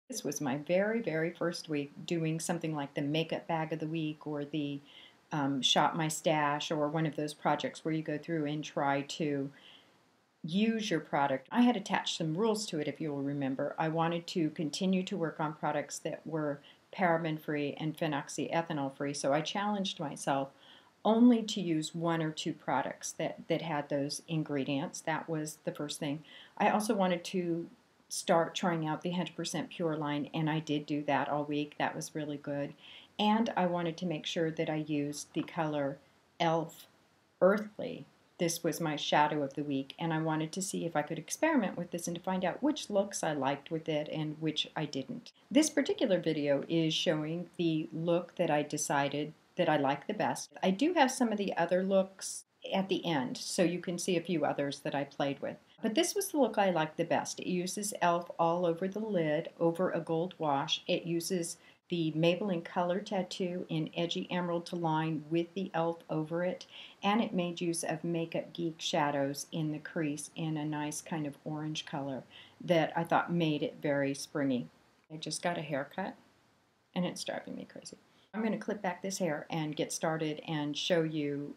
This was my very first week doing something like the makeup bag of the week or the shop my stash or one of those projects where you go through and try to use your product. I had attached some rules to it, if you'll remember. I wanted to continue to work on products that were paraben-free and phenoxyethanol-free, so I challenged myself only to use one or two products that had those ingredients. That was the first thing. I also wanted to start trying out the 100% Pure line, and I did do that all week. That was really good. And I wanted to make sure that I used the color e.l.f. Earthy. This was my shadow of the week, and I wanted to see if I could experiment with this and to find out which looks I liked with it and which I didn't. This particular video is showing the look that I decided that I like the best. I do have some of the other looks at the end, so you can see a few others that I played with. But this was the look I liked the best. It uses e.l.f. all over the lid, over a gold wash. It uses the Maybelline Color Tattoo in Edgy Emerald to line with the e.l.f. over it, and it made use of Makeup Geek shadows in the crease in a nice kind of orange color that I thought made it very springy. I just got a haircut, and it's driving me crazy. I'm going to clip back this hair and get started and show you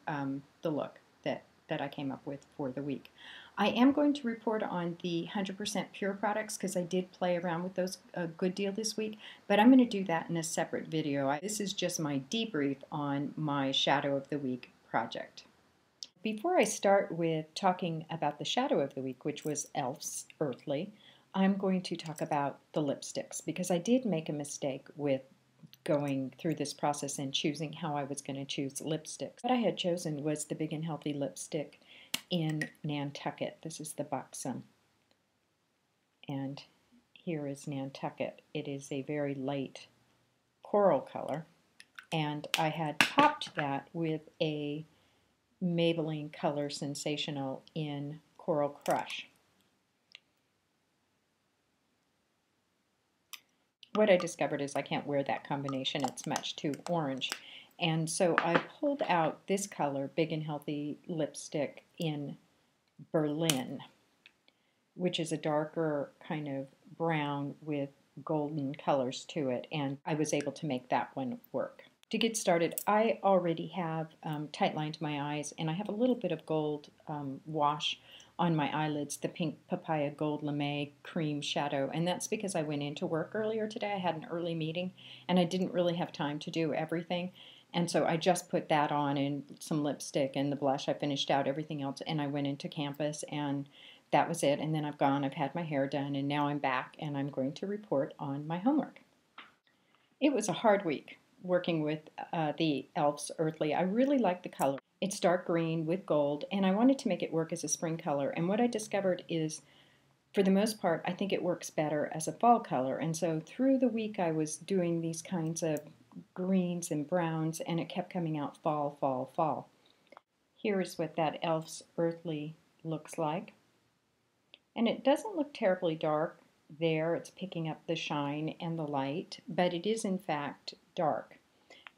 the look that I came up with for the week. I am going to report on the 100% Pure products because I did play around with those a good deal this week, but I'm going to do that in a separate video. This is just my debrief on my Shadow of the Week project. Before I start with talking about the Shadow of the Week, which was e.l.f.'s Earthly, I'm going to talk about the lipsticks because I did make a mistake with going through this process and choosing how I was going to choose lipsticks. What I had chosen was the Big and Healthy lipstick in Nantucket. This is the Buxom, and here is Nantucket. It is a very light coral color, and I had topped that with a Maybelline Color Sensational in Coral Crush. What I discovered is I can't wear that combination. It's much too orange. And so I pulled out this color, Big and Healthy lipstick in Berlin, which is a darker kind of brown with golden colors to it, and I was able to make that one work. To get started, I already have tight lined my eyes, and I have a little bit of gold wash on my eyelids, the Pink Papaya Gold Lame Cream Shadow, and that's because I went into work earlier today. I had an early meeting, and I didn't really have time to do everything, and so I just put that on and some lipstick and the blush. I finished out everything else, and I went into campus, and that was it, and then I've had my hair done, and now I'm back, and I'm going to report on my homework. It was a hard week working with the e.l.f.'s Earthly. I really like the color. It's dark green with gold, and I wanted to make it work as a spring color. And what I discovered is, for the most part, I think it works better as a fall color. And so through the week I was doing these kinds of greens and browns, and it kept coming out fall, fall, fall. Here is what that e.l.f.'s Earthly looks like. And it doesn't look terribly dark there. It's picking up the shine and the light, but it is in fact dark.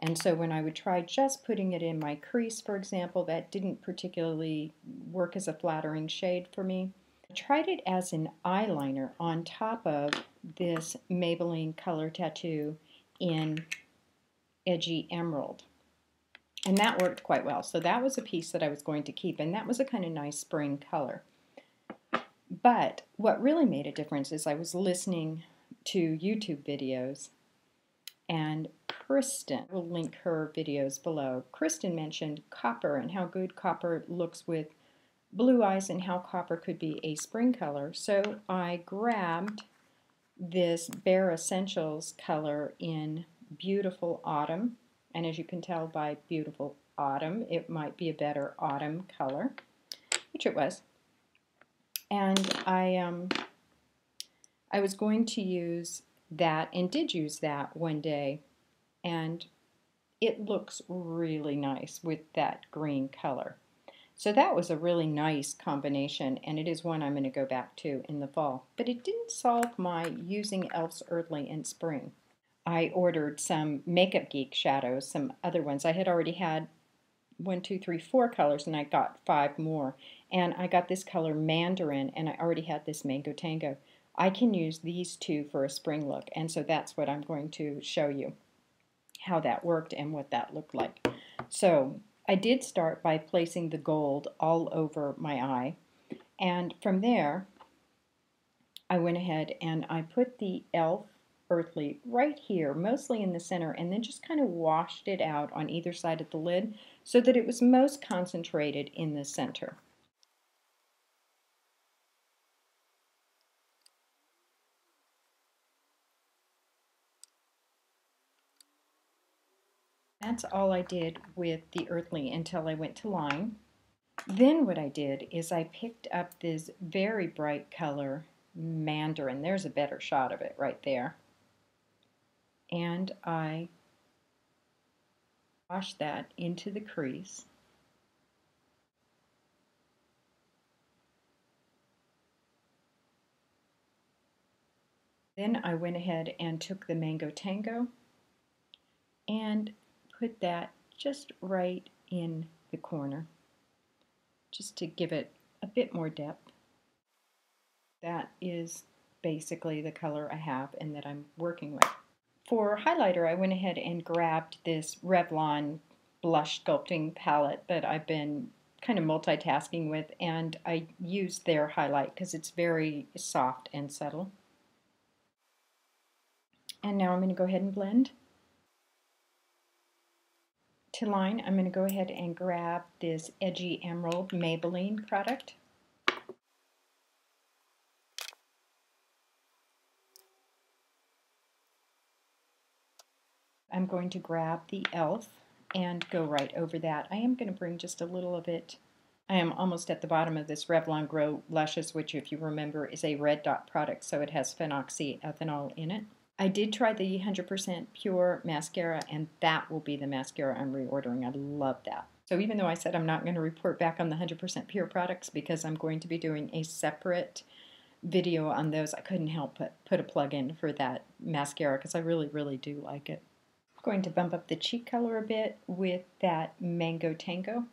And so when I would try just putting it in my crease, for example, that didn't particularly work as a flattering shade for me. I tried it as an eyeliner on top of this Maybelline Color Tattoo in Edgy Emerald. And that worked quite well. So that was a piece that I was going to keep, and that was a kind of nice spring color. But what really made a difference is I was listening to YouTube videos, and Kristen, will link her videos below. Kristen mentioned copper and how good copper looks with blue eyes and how copper could be a spring color. So I grabbed this Bare Essentials color in Beautiful Autumn, and as you can tell by Beautiful Autumn, it might be a better autumn color, which it was. And I was going to use that, and did use that one day, and it looks really nice with that green color. So that was a really nice combination, and it is one I'm going to go back to in the fall. But it didn't solve my using e.l.f.'s Earthly in spring. I ordered some Makeup Geek shadows, some other ones. I had already had 4 colors, and I got 5 more. And I got this color Mandarin, and I already had this Mango Tango. I can use these two for a spring look, and so that's what I'm going to show you, how that worked and what that looked like. So I did start by placing the gold all over my eye, and from there I went ahead and I put the e.l.f. Earthy right here, mostly in the center, and then just kind of washed it out on either side of the lid so that it was most concentrated in the center. That's all I did with the Earthy until I went to line. Then what I did is I picked up this very bright color, Mandarin. There's a better shot of it right there. And I washed that into the crease. Then I went ahead and took the Mango Tango and put that just right in the corner, just to give it a bit more depth. That is basically the color I have and that I'm working with. For highlighter, I went ahead and grabbed this Revlon blush sculpting palette that I've been kind of multitasking with, and I used their highlight because it's very soft and subtle. And now I'm going to go ahead and blend. To line, I'm going to go ahead and grab this Edgy Emerald Maybelline product. I'm going to grab the e.l.f. and go right over that. I am going to bring just a little of it. I am almost at the bottom of this Revlon Grow Luscious, which, if you remember, is a red dot product, so it has phenoxyethanol in it. I did try the 100% pure mascara, and that will be the mascara I'm reordering. I love that. So even though I said I'm not going to report back on the 100% pure products because I'm going to be doing a separate video on those, I couldn't help but put a plug in for that mascara because I really, really do like it. I'm going to bump up the cheek color a bit with that Mango Tango.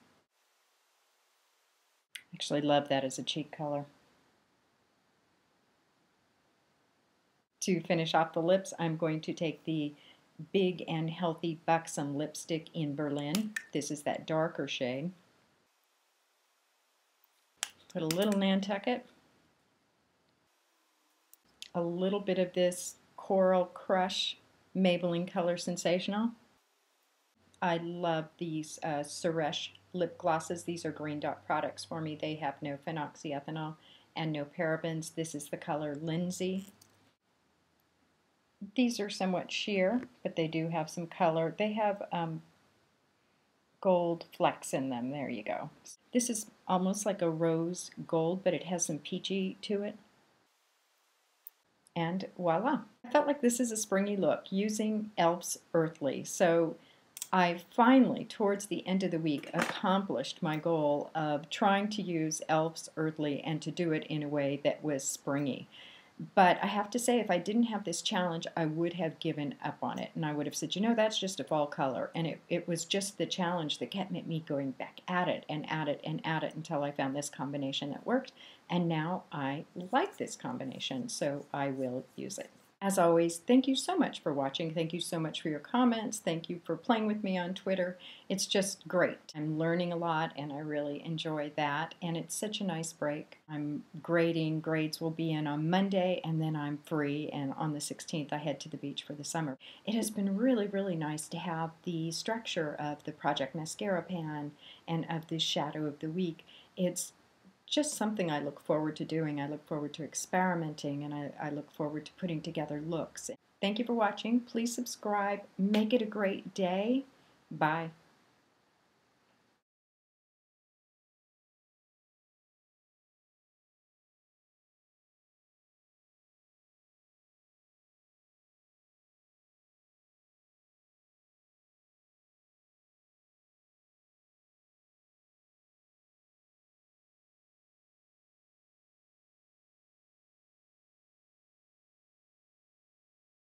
Actually love that as a cheek color. To finish off the lips, I'm going to take the Big and Healthy Buxom lipstick in Berlin. This is that darker shade. Put a little Nantucket. A little bit of this Coral Crush Maybelline Color Sensational. I love these Suresh lip glosses. These are green dot products for me. They have no phenoxyethanol and no parabens. This is the color Lindsay. These are somewhat sheer, but they do have some color. They have gold flecks in them. There you go. This is almost like a rose gold, but it has some peachy to it. And voila. I felt like this is a springy look using e.l.f.'s Earthy. So I finally, towards the end of the week, accomplished my goal of trying to use e.l.f.'s Earthy and to do it in a way that was springy. But I have to say, if I didn't have this challenge, I would have given up on it. And I would have said, you know, that's just a fall color. And it was just the challenge that kept me going back at it and at it and at it until I found this combination that worked. And now I like this combination, so I will use it. As always, thank you so much for watching. Thank you so much for your comments. Thank you for playing with me on Twitter. It's just great. I'm learning a lot, and I really enjoy that. And it's such a nice break. I'm grading. Grades will be in on Monday, and then I'm free. And on the 16th, I head to the beach for the summer. It has been really, really nice to have the structure of the Project Mascara Pan and of the Shadow of the Week. It's just something I look forward to doing. I look forward to experimenting, and I look forward to putting together looks. Thank you for watching. Please subscribe. Make it a great day. Bye.